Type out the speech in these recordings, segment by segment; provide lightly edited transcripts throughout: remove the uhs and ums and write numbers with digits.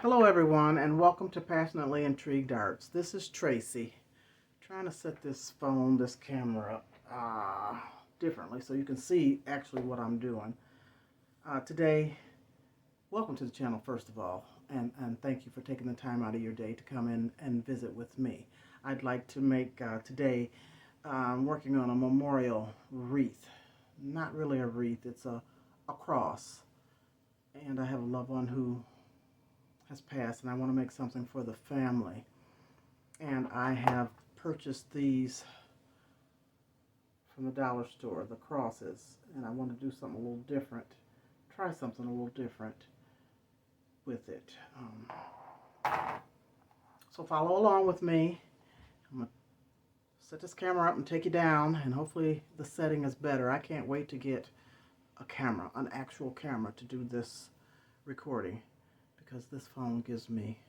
Hello everyone and welcome to Passionately Intrigued Arts. This is Tracy. Trying to set this camera up differently so you can see actually what I'm doing. Today, welcome to the channel first of all, and thank you for taking the time out of your day to come in and visit with me. I'd like to make today, working on a memorial wreath. Not really a wreath, it's a cross. And I have a loved one who has passed and I want to make something for the family. And I have purchased these from the dollar store, the crosses, and I want to do something a little different, try something a little different with it. So follow along with me. I'm going to set this camera up and take you down, and hopefully the setting is better. I can't wait to get a camera, an actual camera, to do this recording, because this phone gives me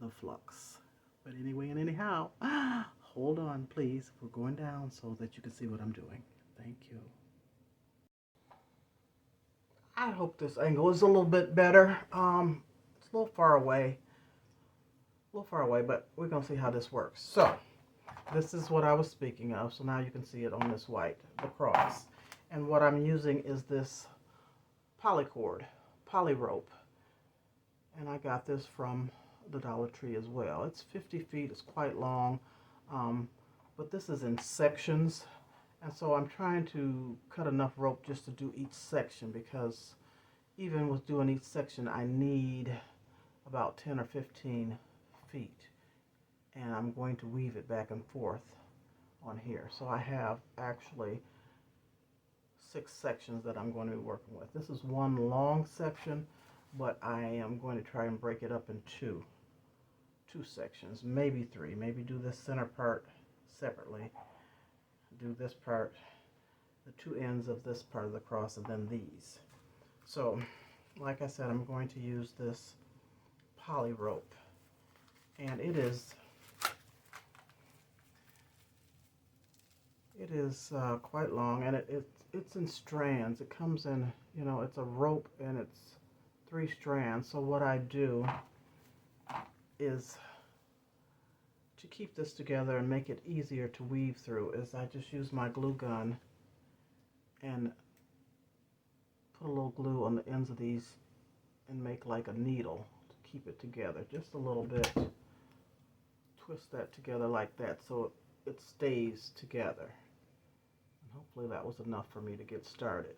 the flux. But anyway and anyhow, hold on please. We're going down so that you can see what I'm doing. Thank you. I hope this angle is a little bit better. It's a little far away. But we're going to see how this works. So, this is what I was speaking of. So now you can see it on this white, the cross. And what I'm using is this poly rope. And I got this from the Dollar Tree as well. It's 50 feet, it's quite long, but this is in sections, and so I'm trying to cut enough rope just to do each section, because even with doing each section I need about 10 or 15 feet, and I'm going to weave it back and forth on here. So I have actually 6 sections that I'm going to be working with. This is one long section, but I am going to try and break it up in two sections, maybe 3. Maybe do this center part separately, do this part, the 2 ends of this part of the cross, and then these. So like I said, I'm going to use this poly rope, and it is quite long, and it's in strands. It comes in, it's a rope and it's 3 strands. So what I do is, to keep this together and make it easier to weave through, is I just use my glue gun and put a little glue on the ends of these and make like a needle to keep it together just a little bit. Twist that together like that so it stays together. And hopefully that was enough for me to get started.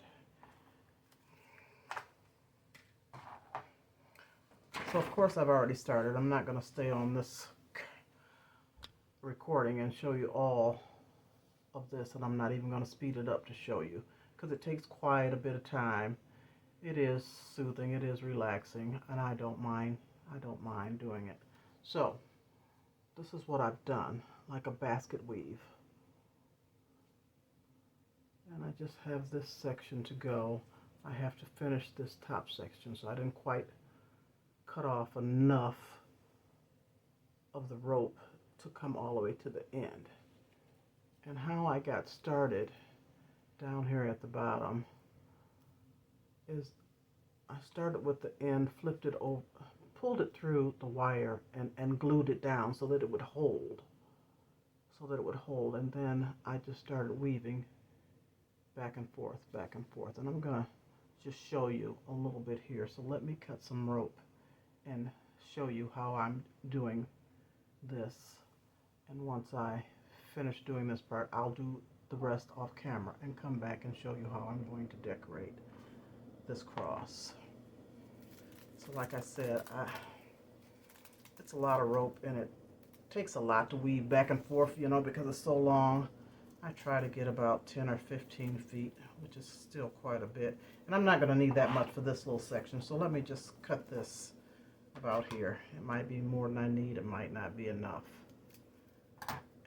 So of course I've already started. I'm not going to stay on this recording and show you all of this, and I'm not even going to speed it up to show you, because it takes quite a bit of time. It is soothing, it is relaxing, and I don't mind doing it. So this is what I've done, like a basket weave. And I just have this section to go. I have to finish this top section, so I didn't quite cut off enough of the rope to come all the way to the end. And how I got started down here at the bottom is I started with the end, flipped it over, pulled it through the wire, and glued it down so that it would hold. And then I just started weaving back and forth. And I'm going to just show you a little bit here. So let me cut some rope and show you how I'm doing this. And once I finish doing this part, I'll do the rest off camera and come back and show you how I'm going to decorate this cross. So like I said, it's a lot of rope, and it takes a lot to weave back and forth, because it's so long. I try to get about 10 or 15 feet, which is still quite a bit. And I'm not going to need that much for this little section, so let me just cut this about here. It might be more than I need, it might not be enough.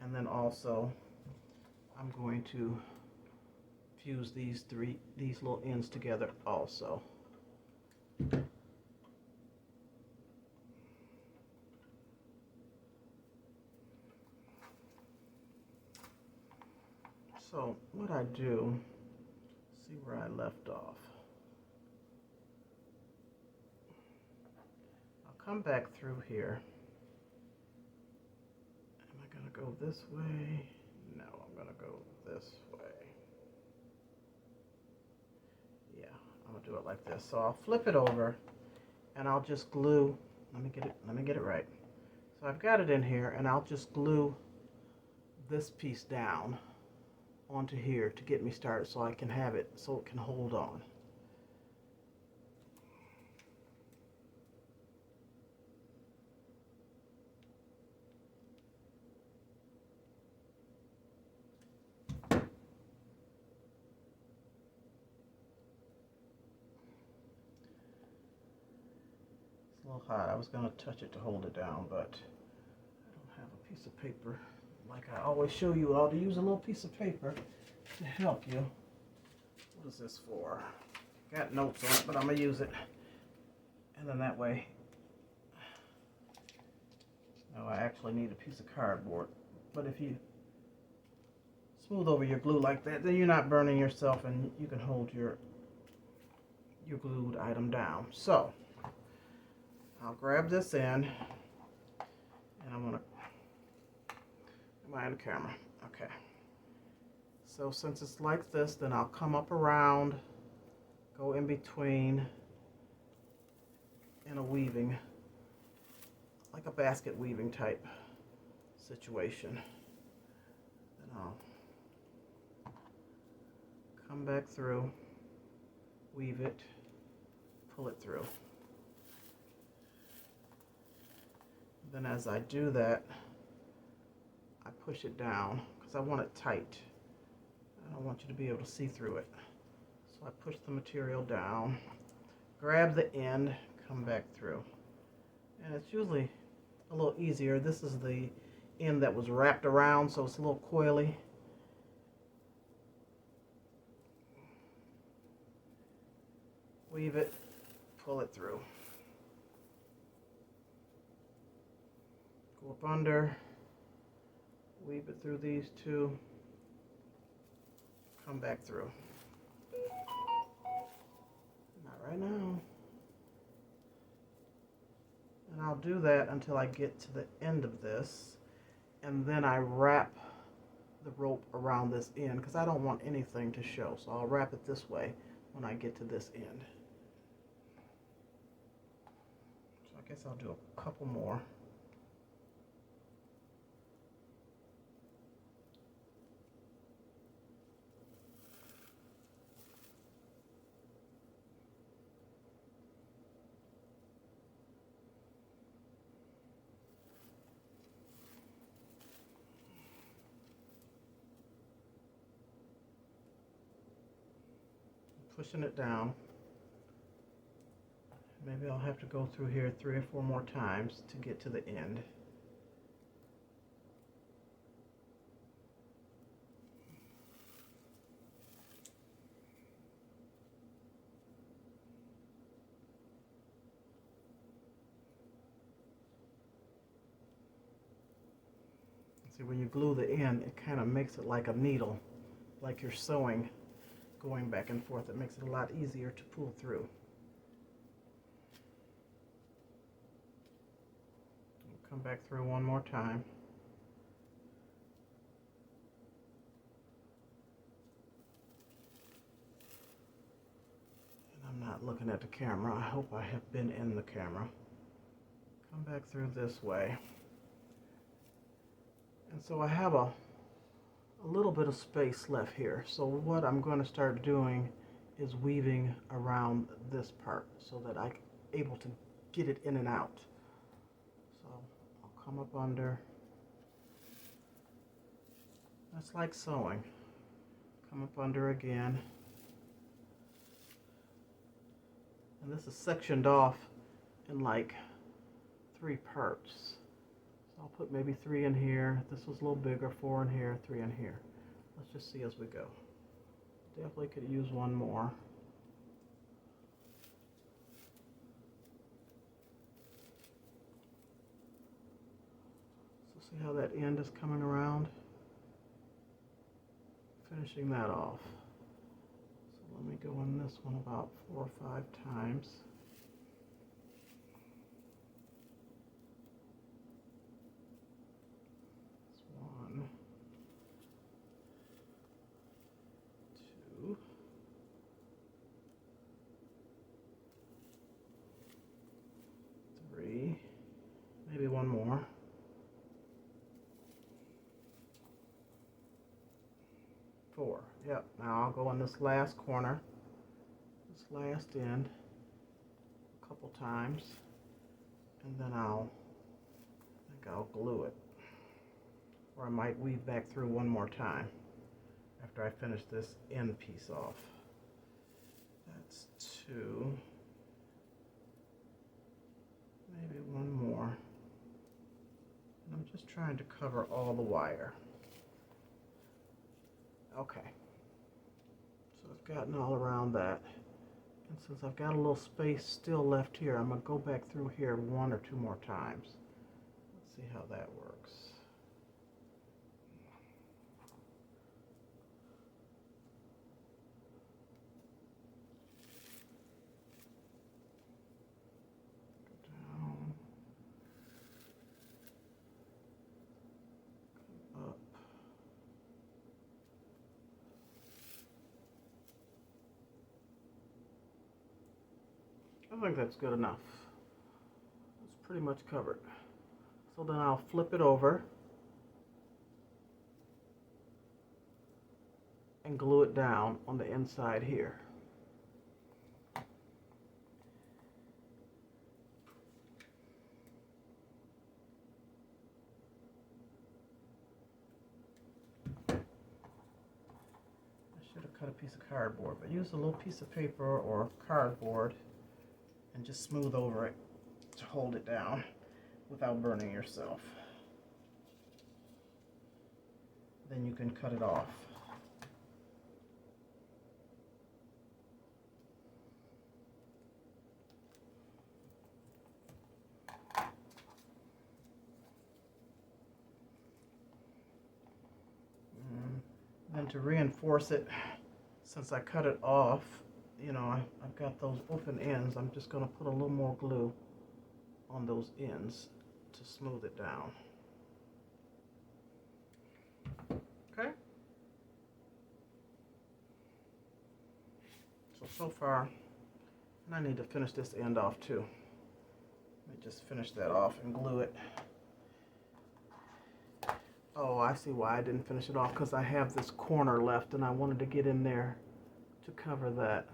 And then also I'm going to fuse these little ends together also. So what I do, see where I left off. come back through here. Am I going to go this way? No, I'm going to go this way. Yeah, I'm going to do it like this. So I'll flip it over and I'll just glue. Let me get it right. So I've got it in here and I'll just glue this piece down onto here to get me started so I can have it so it can hold on. It's a little hot. I was going to touch it to hold it down, but I don't have a piece of paper. Like I always show you all, to use a little piece of paper to help you. What is this for? Got notes on it, but I'm going to use it. And then that way, no, I actually need a piece of cardboard. But if you smooth over your glue like that, then you're not burning yourself and you can hold your glued item down. So, I'll grab this in and I'm going to, am I on the camera? Okay. So since it's like this, then I'll come up around, go in between in a weaving, like a basket weaving type situation. Then I'll come back through, weave it, pull it through. Then as I do that, I push it down because I want it tight. I don't want you to be able to see through it. So I push the material down, grab the end, come back through. And it's usually a little easier. This is the end that was wrapped around, so it's a little coily. Weave it, pull it through. Go up under, weave it through these two, come back through. Not right now. And I'll do that until I get to the end of this, and then I wrap the rope around this end because I don't want anything to show. So I'll wrap it this way when I get to this end. So I guess I'll do a couple more. Pushing it down. Maybe I'll have to go through here 3 or 4 more times to get to the end. See, when you glue the end, it kind of makes it like a needle, like you're sewing, going back and forth. It makes it a lot easier to pull through. Come back through one more time. And I'm not looking at the camera. I hope I have been in the camera. Come back through this way. And so I have a little bit of space left here. So what I'm going to start doing is weaving around this part so that I'm able to get it in and out. So I'll come up under. That's like sewing. Come up under again. And this is sectioned off in like 3 parts. I'll put maybe 3 in here. This was a little bigger, 4 in here, 3 in here. Let's just see as we go. Definitely could use one more. So see how that end is coming around? Finishing that off. So let me go in this one about 4 or 5 times. I'll go in this last corner, this last end, a couple times, and then I think I'll glue it. Or I might weave back through one more time after I finish this end piece off. That's two. Maybe one more. And I'm just trying to cover all the wire. Okay. So I've gotten all around that. And since I've got a little space still left here, I'm going to go back through here one or two more times. Let's see how that works. I think that's good enough. It's pretty much covered. So then I'll flip it over and glue it down on the inside here. I should have cut a piece of cardboard, but use a little piece of paper or cardboard and just smooth over it to hold it down without burning yourself. Then you can cut it off. Then to reinforce it, since I cut it off, you know, I've got those open ends. I'm just going to put a little more glue on those ends to smooth it down. Okay? So far, and I need to finish this end off too. Let me just finish that off and glue it. Oh, I see why I didn't finish it off, because I have this corner left and I wanted to get in there to cover that.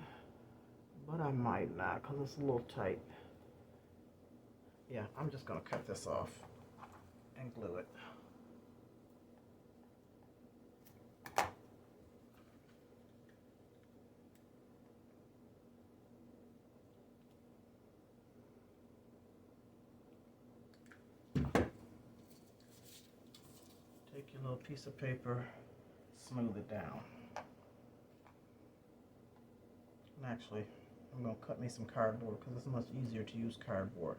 But I might not, because it's a little tight. Yeah, I'm just going to cut this off and glue it. Take your little piece of paper, smooth it down. And actually, I'm going to cut me some cardboard because it's much easier to use cardboard.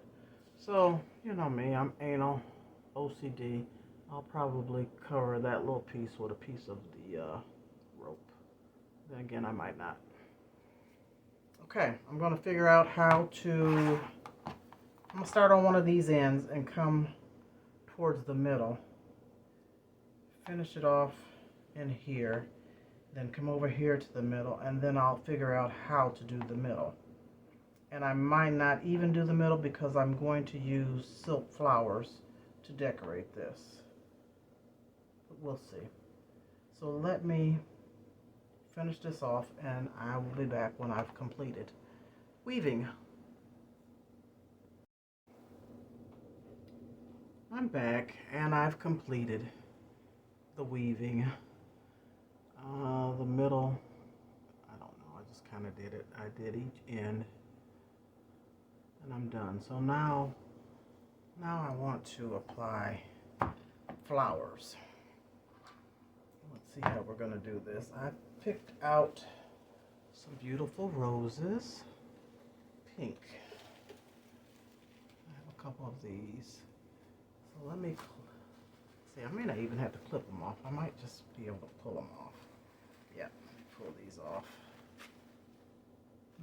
So, you know me, I'm anal, OCD. I'll probably cover that little piece with a piece of the rope. Then again, I might not. Okay, I'm going to figure out how to, I'm going to start on one of these ends and come towards the middle. Finish it off in here. Then come over here to the middle, and then I'll figure out how to do the middle. And I might not even do the middle because I'm going to use silk flowers to decorate this. But we'll see. So let me finish this off, and I will be back when I've completed weaving. I'm back, and I've completed the weaving. The middle, I don't know, I just kind of did it. I did each end, and I'm done. So now I want to apply flowers. Let's see how we're going to do this. I picked out some beautiful roses, pink. I have a couple of these. So let me see, I may not even have to clip them off. I might just be able to pull them off. Yeah, let me pull these off.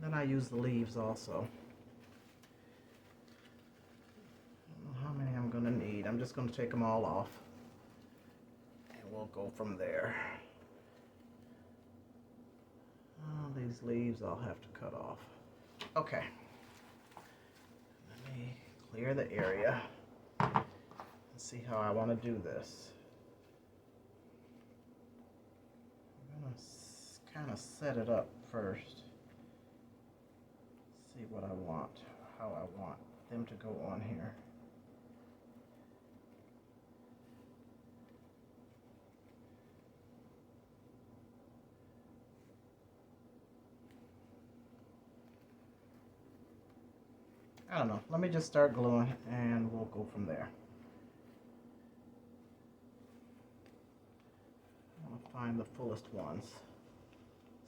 Then I use the leaves also. I don't know how many I'm going to need. I'm just going to take them all off. And we'll go from there. Oh, these leaves I'll have to cut off. Okay. Let me clear the area and see how I want to do this. I'm going to kind of set it up first. See what I want, how I want them to go on here. I don't know. Let me just start gluing and we'll go from there. I want to find the fullest ones.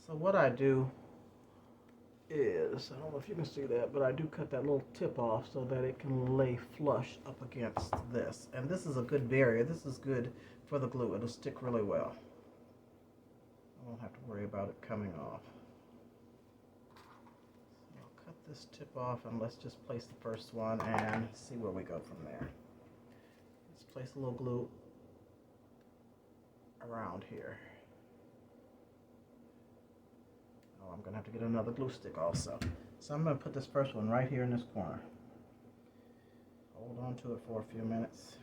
So what I do is, I don't know if you can see that, but I do cut that little tip off so that it can lay flush up against this. And this is a good barrier. This is good for the glue. It'll stick really well. I won't have to worry about it coming off. So I'll cut this tip off and let's just place the first one and see where we go from there. Let's place a little glue around here. Oh, I'm going to have to get another glue stick also. So I'm going to put this first one right here in this corner. Hold on to it for a few minutes.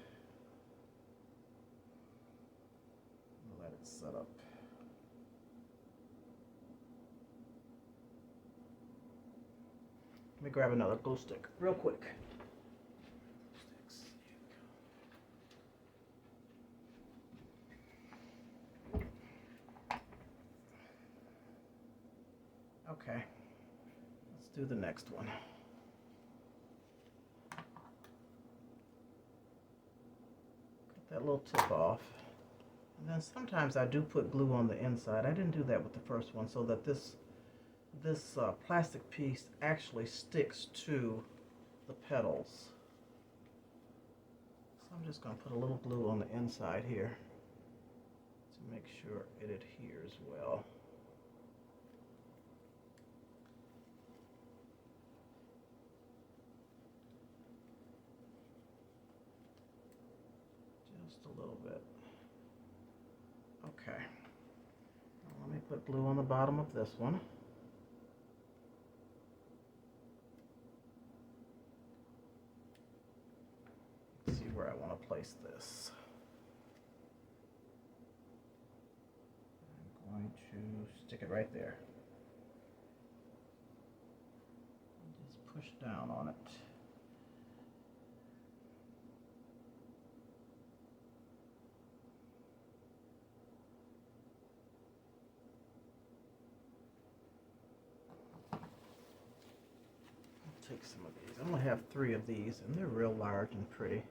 Let it set up. Let me grab another glue stick real quick. Okay, let's do the next one. Cut that little tip off. And then sometimes I do put glue on the inside. I didn't do that with the first one so that this plastic piece actually sticks to the petals. So I'm just going to put a little glue on the inside here to make sure it adheres well. Just a little bit. Okay. Now let me put glue on the bottom of this one. Let's see where I want to place this. I'm going to stick it right there. And just push down on it. Take some of these. I'm going to have 3 of these, and they're real large and pretty.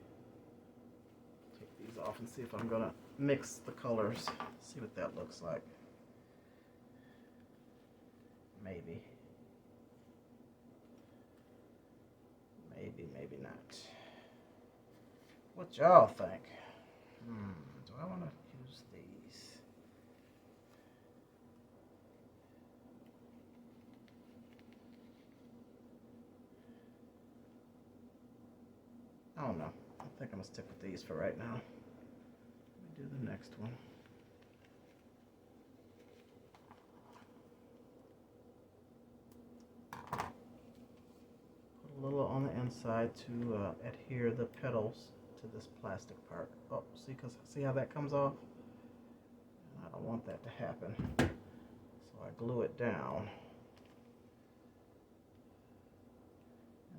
Take these off and see if I'm going to mix the colors. See what that looks like. Maybe. Maybe, maybe not. What y'all think? Do I want to use these? I don't know. I think I'm going to stick with these for right now. Let me do the next one. Put a little on the inside to adhere the petals to this plastic part. Oh, see how that comes off? I don't want that to happen. So I glue it down.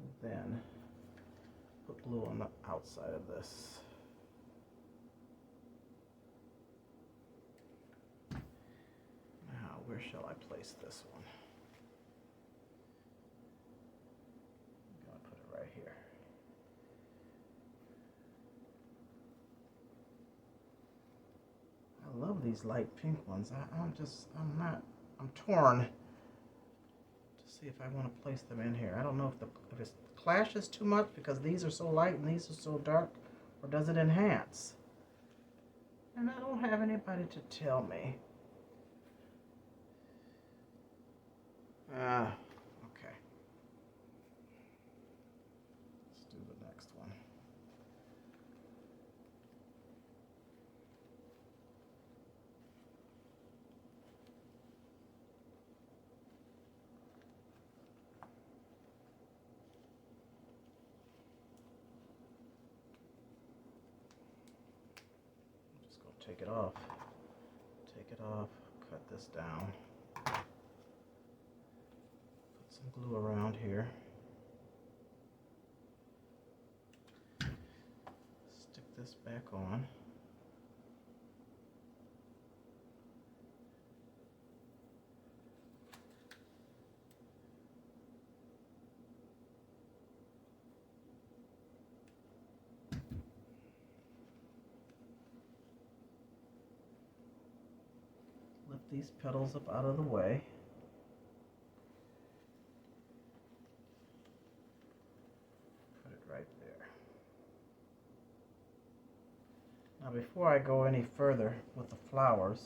And then put glue on the outside of this. Now, where shall I place this one? I'm going to put it right here. I love these light pink ones. I'm torn to see if I want to place them in here. I don't know if it clashes too much because these are so light and these are so dark, or does it enhance? And I don't have anybody to tell me. Okay. Let's do the next one. I'm just going to take it off, cut this down. some glue around here. Stick this back on. Lift these petals up out of the way. Put it right there. Now before I go any further with the flowers,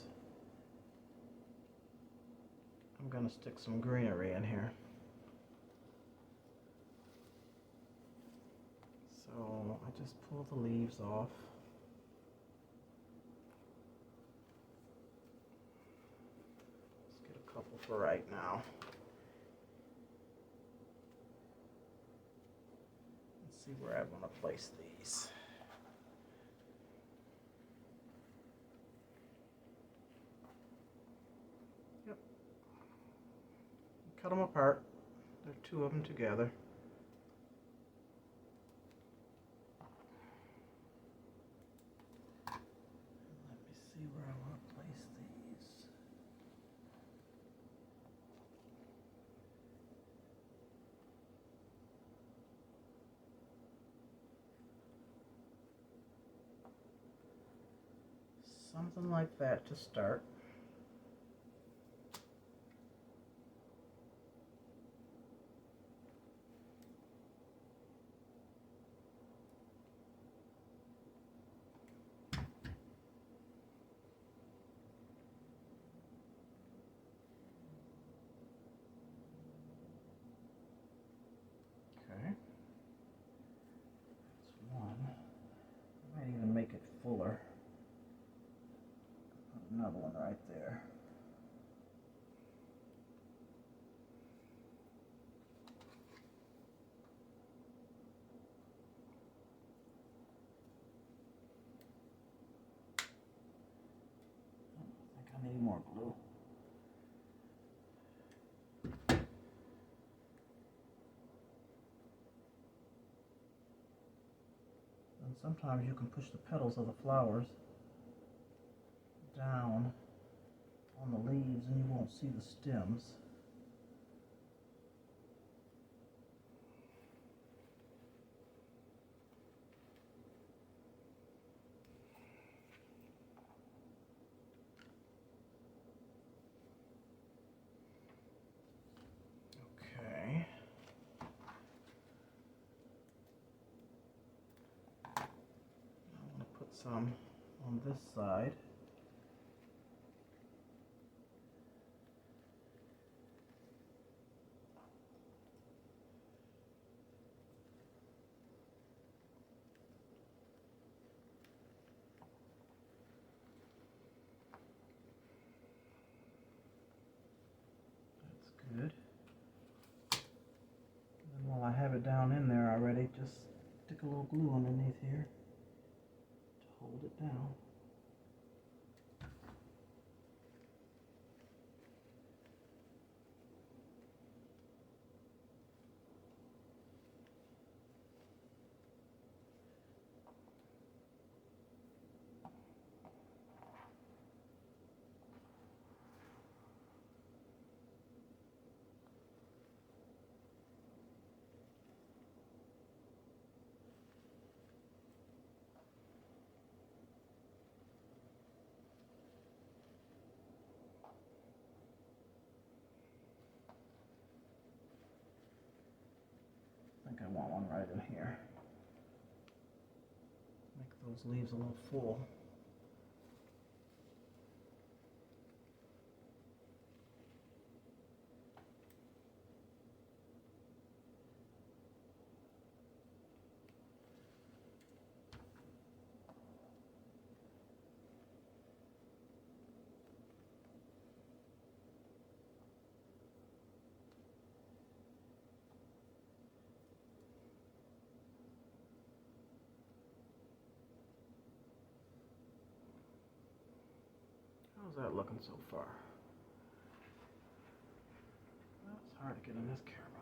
I'm going to stick some greenery in here. So I just pull the leaves off. Let's get a couple for right now. Let's see where I want to place these. Yep. Cut them apart. There are two of them together. See where I want to place these. Something like that to start. Okay, that's one. I might even make it fuller. Put another one right there. I think I need more glue. And sometimes you can push the petals of the flowers down on the leaves and you won't see the stems. Okay. I want to put some on this side. Good. And then while I have it down in there already, just stick a little glue underneath here to hold it down. I think I want one right in here. Make those leaves a little full. How's that looking so far? Well, it's hard to get in this camera.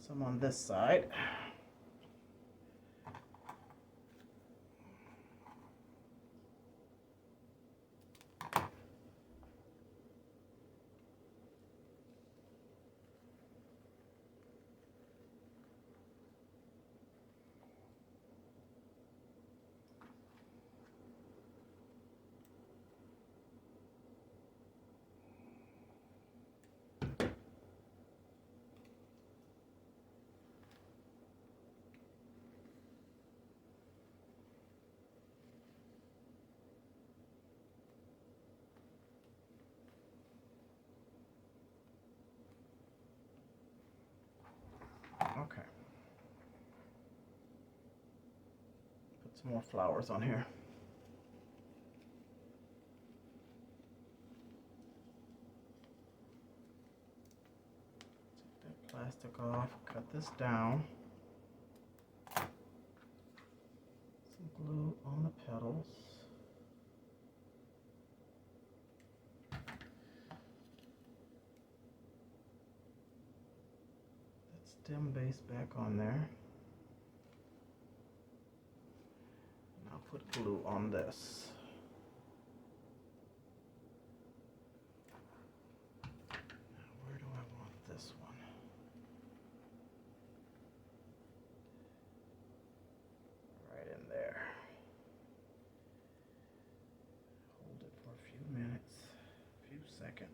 some on this side. Okay. Put some more flowers on here. Take that plastic off, cut this down. Some glue on the petals. Stem base back on there. And I'll put glue on this. Now, where do I want this one? Right in there. Hold it for a few minutes, a few seconds.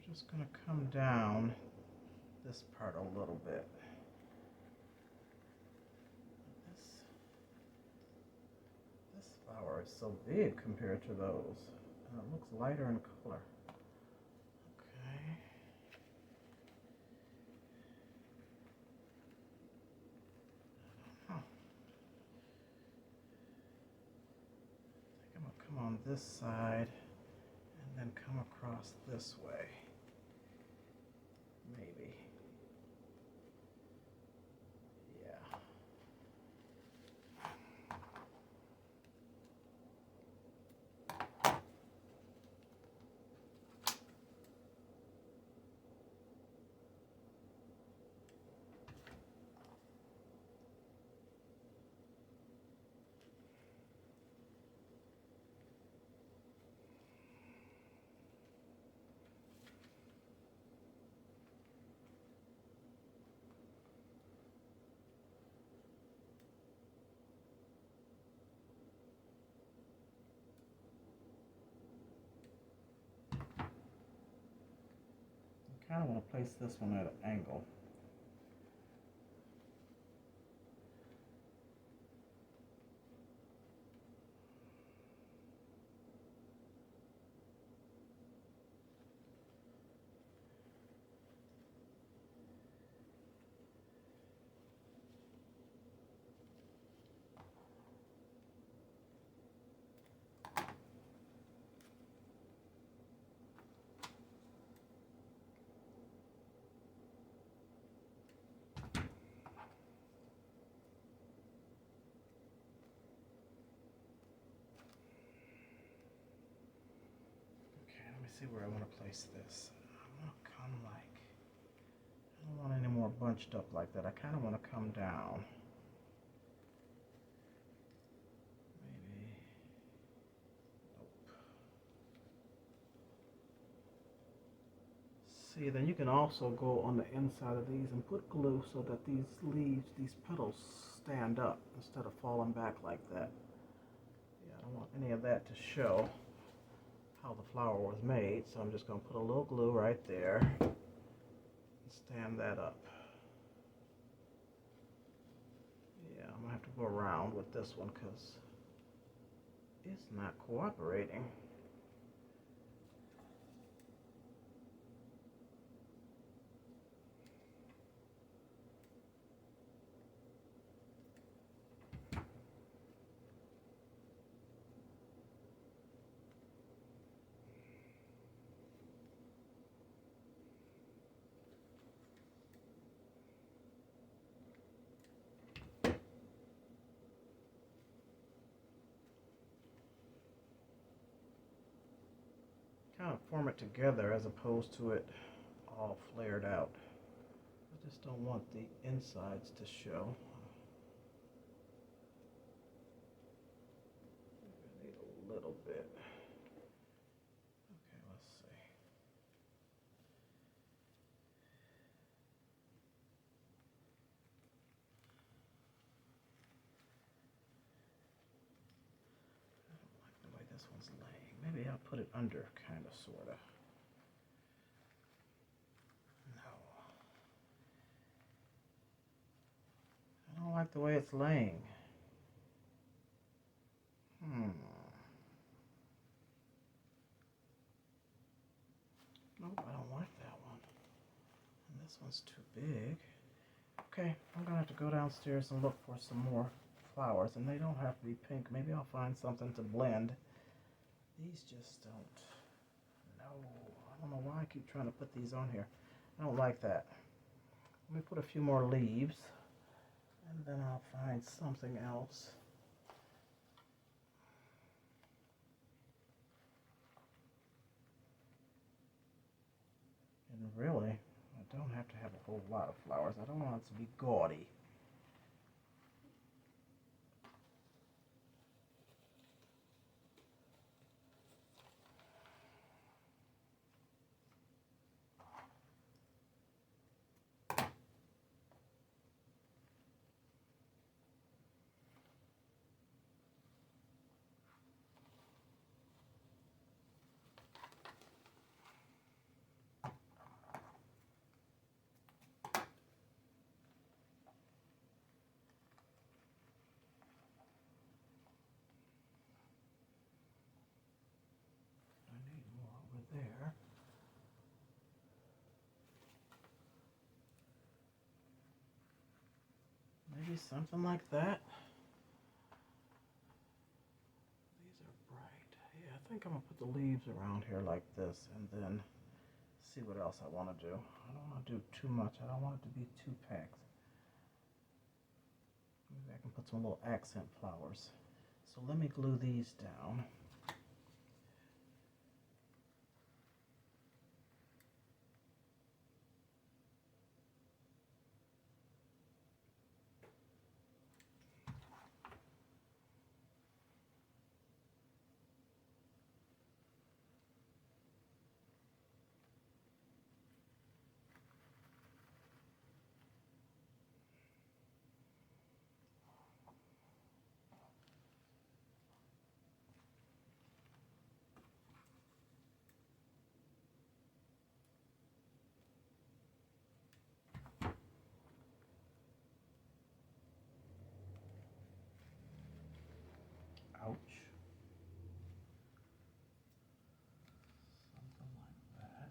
Just going to come down this part a little bit. This flower is so big compared to those. And it looks lighter in color. Okay. Huh. I think I'm going to come on this side and then come across this way. Maybe. Yeah. I kind of want to place this one at an angle. See where I want to place this. I'm going to come like, I don't want any more bunched up like that. I kind of want to come down. Maybe, nope. See, then you can also go on the inside of these and put glue so that these leaves, these petals stand up instead of falling back like that. Yeah, I don't want any of that to show how the flower was made, so I'm just going to put a little glue right there and stand that up. Yeah, I'm going to have to go around with this one because it's not cooperating. of form it together as opposed to it all flared out. I just don't want the insides to show. I need a little bit. Okay, let's see. I don't like the way this one's laying. Maybe I'll put it under, kind of, sort of. No. I don't like the way it's laying. Nope, I don't like that one. And this one's too big. Okay, I'm gonna have to go downstairs and look for some more flowers, and they don't have to be pink. Maybe I'll find something to blend. These just don't. No, I don't know why I keep trying to put these on here. I don't like that. Let me put a few more leaves, and then I'll find something else. And really, I don't have to have a whole lot of flowers. I don't want it to be gaudy. There. Maybe something like that. These are bright. Yeah, I think I'm gonna put the leaves around here like this and then see what else I want to do. I don't want to do too much. I don't want it to be too packed. Maybe I can put some little accent flowers. So let me glue these down. Ouch. Something like that.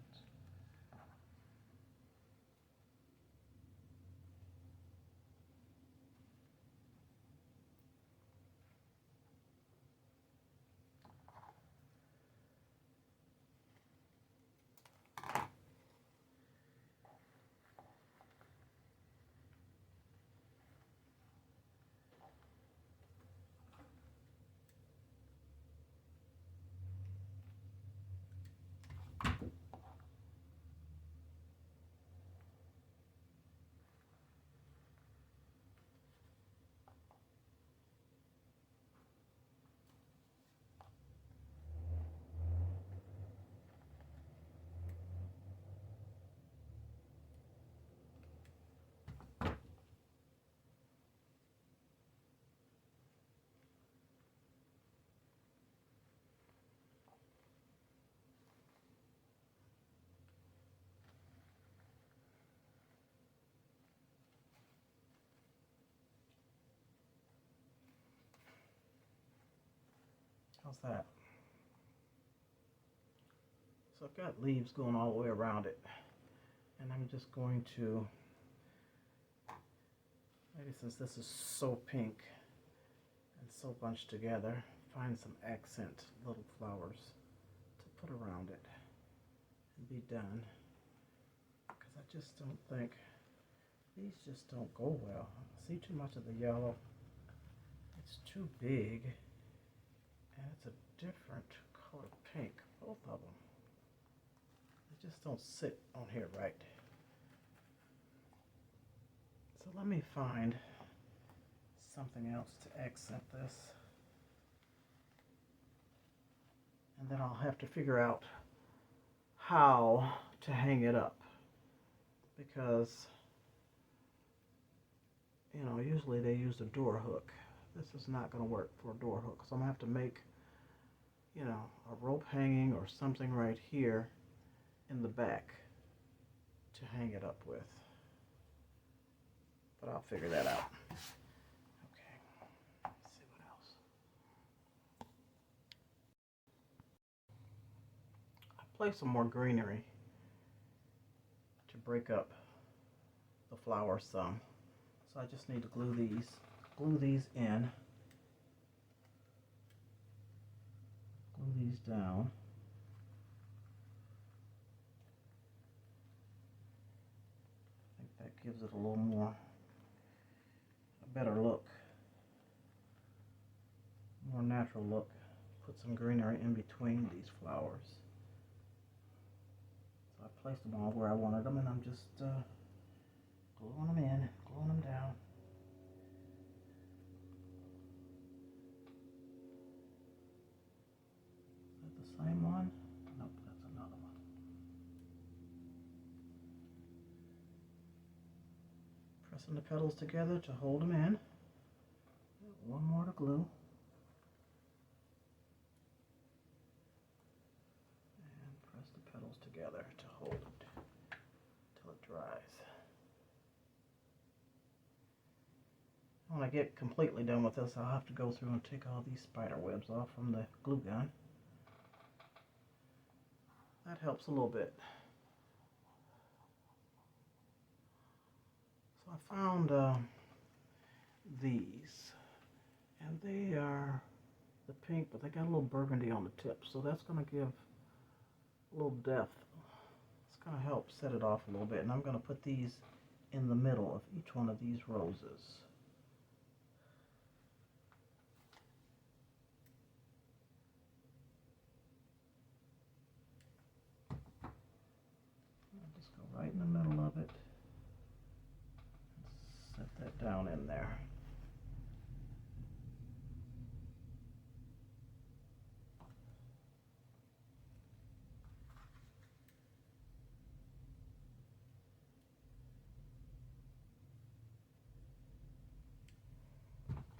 How's that? So I've got leaves going all the way around it. And I'm just going to, maybe since this is so pink and so bunched together, find some accent little flowers to put around it and be done. Because I just don't think, these just don't go well. I see too much of the yellow. It's too big. And it's a different color pink, both of them. just don't sit on here right. So let me find something else to accent this. And then I'll have to figure out how to hang it up, because you know, usually they use a door hook. This is not going to work for a door hook, so I'm going to have to make, you know, a rope hanging or something right here in the back to hang it up with. But I'll figure that out. Okay, let's see what else. I placed some more greenery to break up the flowers some. So I just need to glue these in, glue these down. I think that gives it a little more, a better look, more natural look. Put some greenery in between these flowers. So I placed them all where I wanted them, and I'm just gluing them in, gluing them down. Is that the same one? Nope, that's another one. Pressing the petals together to hold them in. One more to glue. And press the petals together to hold it till it dries. When I get completely done with this, I'll have to go through and take all these spider webs off from the glue gun. That helps a little bit. So I found these, and they are the pink, but they got a little burgundy on the tip, so that's going to give a little depth. It's going to help set it off a little bit, and I'm going to put these in the middle of each one of these roses. Right in the middle of it. Set that down in there.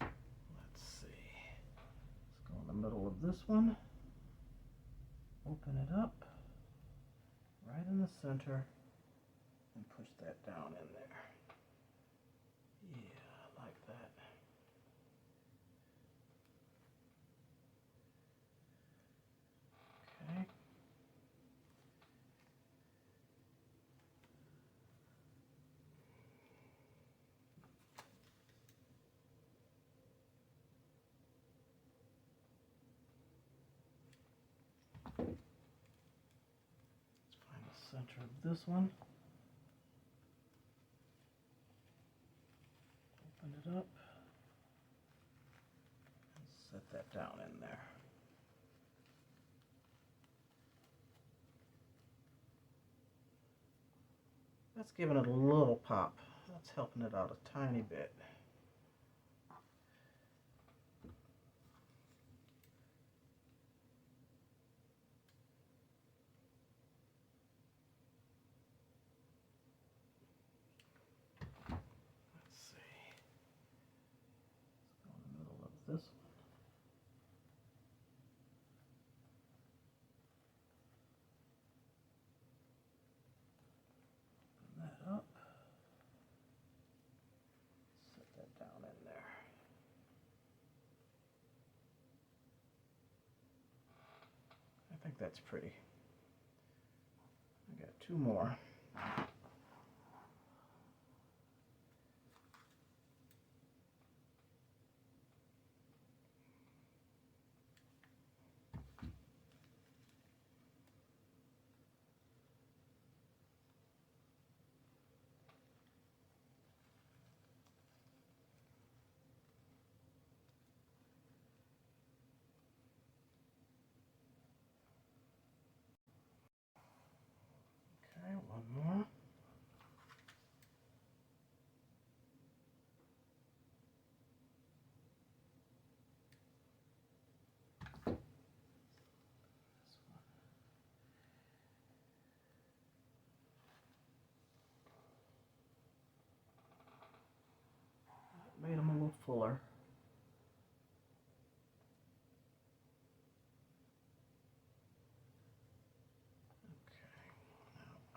Let's see. Let's go in the middle of this one. Open it up. Right in the center. And push that down in there. Yeah, like that. Okay. Let's find the center of this one. Open it up. And set that down in there. That's giving it a little pop. That's helping it out a tiny bit. Let's see. Let's go in the middle of this one. Open that up. Set that down in there. I think that's pretty. I got two more. one more. Made them a little fuller.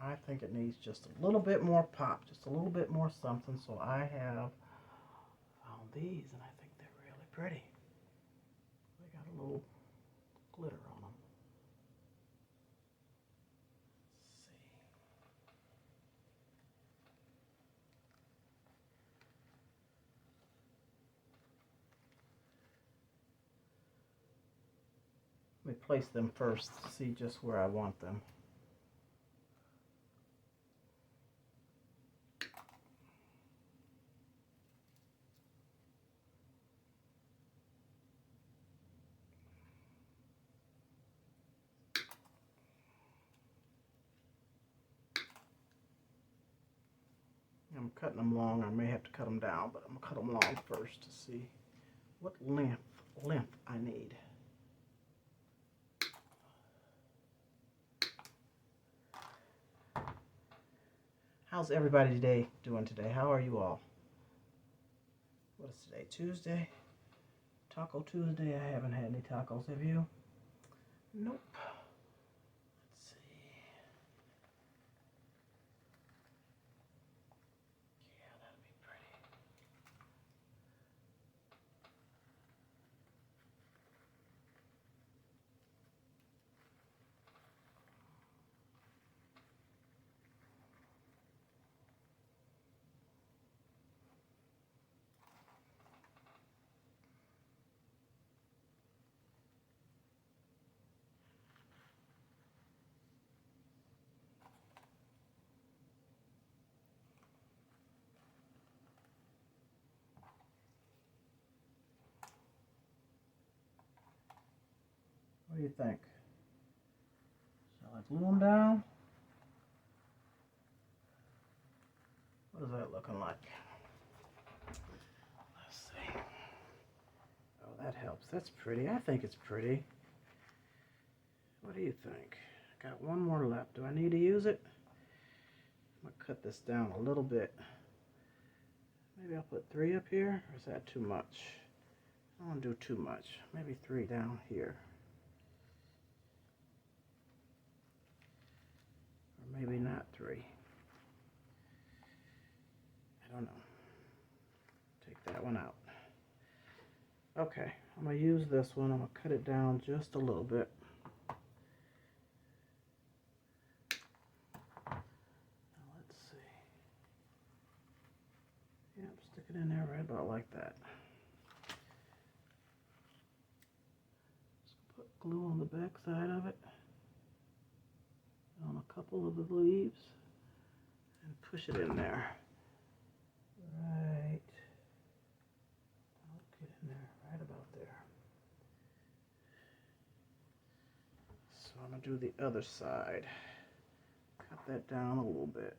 I think it needs just a little bit more pop, just a little bit more something. So I have found these, and I think they're really pretty. They got a little glitter on them. Let's see. Let me place them first to see just where I want them. I'm cutting them long. I may have to cut them down, but I'm gonna cut them long first to see what length I need. How's everybody doing today? How are you all? What is today? Tuesday? Taco Tuesday. I haven't had any tacos. Have you? Nope. Let's see. Yeah, that'll be pretty. What do you think? Shall I glue them down? What is that looking like? Let's see. Oh, that helps. That's pretty. I think it's pretty. What do you think? Got one more left. Do I need to use it? I'm going to cut this down a little bit. Maybe I'll put 3 up here, or is that too much? I don't want to do too much. Maybe 3 down here. Or maybe not 3. I don't know. Take that one out. Okay, I'm going to use this one. I'm going to cut it down just a little bit. Now let's see. Yep, stick it in there right about like that. Just put glue on the back side of it, on a couple of the leaves, and push it in there. Right. I'll get in there, right about there. So I'm going to do the other side. Cut that down a little bit.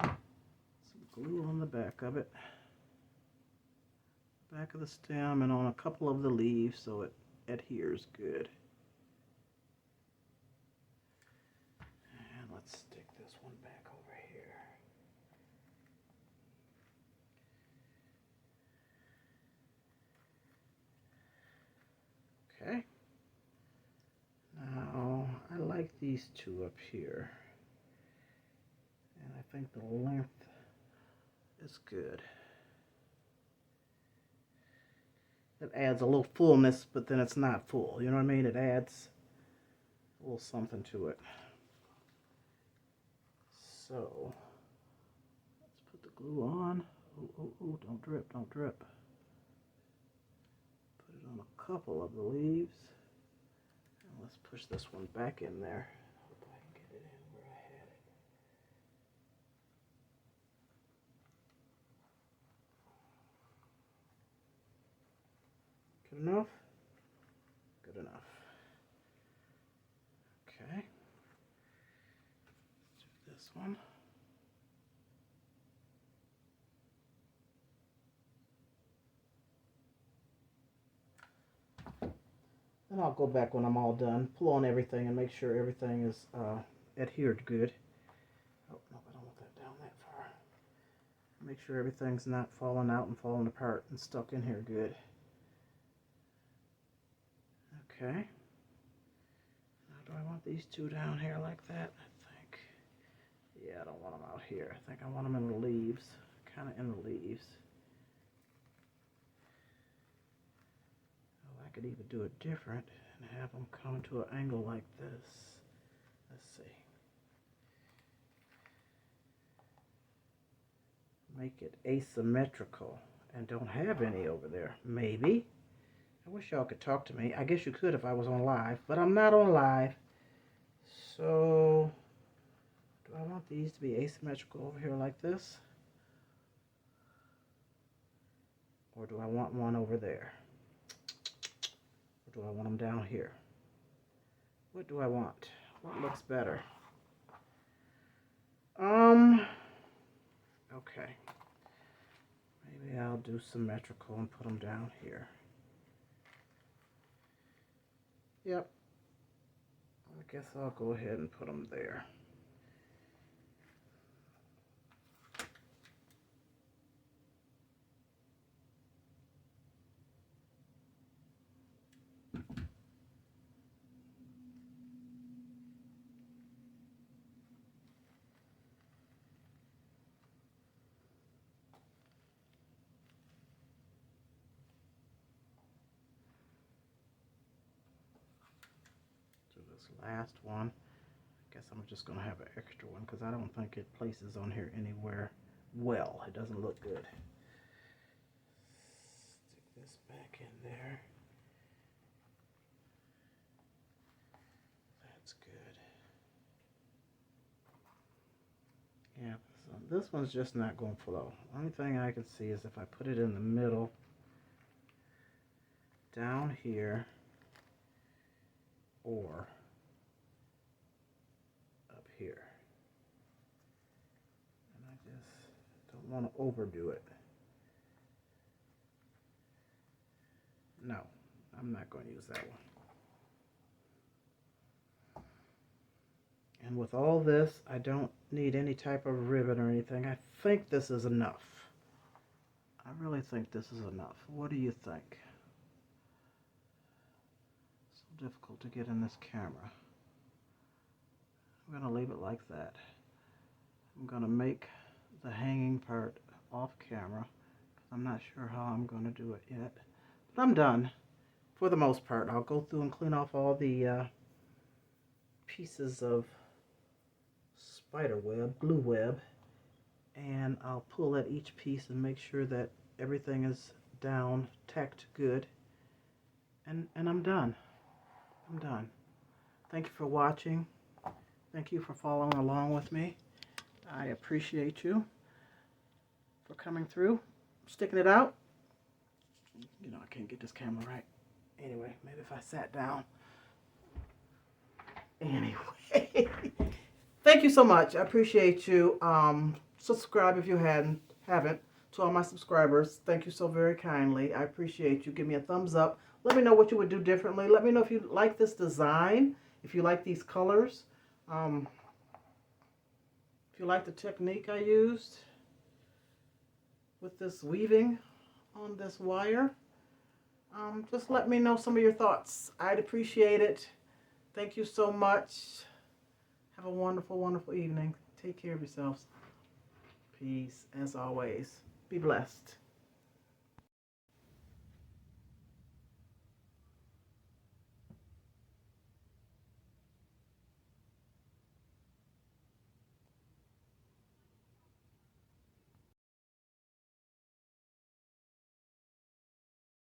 Some glue on the back of it. Back of the stem and on a couple of the leaves so it adheres good. And let's stick this one back over here. Okay. Now, I like these 2 up here. And I think the length is good. It adds a little fullness, but then it's not full. You know what I mean? It adds a little something to it. So, let's put the glue on. Ooh, don't drip, don't drip. Put it on a couple of the leaves. And let's push this one back in there. Hope I can get it in where I had it. Good enough? Good enough. Okay. one. Then I'll go back when I'm all done, pull on everything and make sure everything is adhered good. Oh, no, I don't want that down that far. Make sure everything's not falling out and falling apart and stuck in here good. Okay. Now, do I want these two down here like that? I think. Yeah, I don't want them out here. I think I want them in the leaves. Kind of in the leaves. Oh, I could even do it different and have them come to an angle like this. Let's see. Make it asymmetrical and don't have any over there. Maybe. I wish y'all could talk to me. I guess you could if I was on live, but I'm not on live. So, do I want these to be asymmetrical over here like this? Or do I want one over there? Or do I want them down here? What do I want? What looks better? Okay. Maybe I'll do symmetrical and put them down here. Yep. I guess I'll go ahead and put them there. Last one. I guess I'm just going to have an extra one because I don't think it places on here anywhere well. It doesn't look good. Stick this back in there. That's good. Yeah, so this one's just not going to flow. Only thing I can see is if I put it in the middle, down here, or here. And I just don't want to overdo it. No, I'm not going to use that one. And with all this, I don't need any type of ribbon or anything. I think this is enough. I really think this is enough. What do you think? So difficult to get in this camera. I'm going to leave it like that. I'm going to make the hanging part off camera. I'm not sure how I'm going to do it yet. But I'm done for the most part. I'll go through and clean off all the pieces of spider web, glue web. And I'll pull at each piece and make sure that everything is down, tacked good. And I'm done. I'm done. Thank you for watching. Thank you for following along with me. I appreciate you for coming through, sticking it out. You know, I can't get this camera right. Anyway, maybe if I sat down. Anyway, thank you so much. I appreciate you. Subscribe if you haven't. To all my subscribers, thank you so very kindly. I appreciate you. Give me a thumbs up. Let me know what you would do differently. Let me know if you like this design, if you like these colors. If you like the technique I used with this weaving on this wire, just let me know some of your thoughts. I'd appreciate it. Thank you so much. Have a wonderful, wonderful evening. Take care of yourselves. Peace, as always. Be blessed.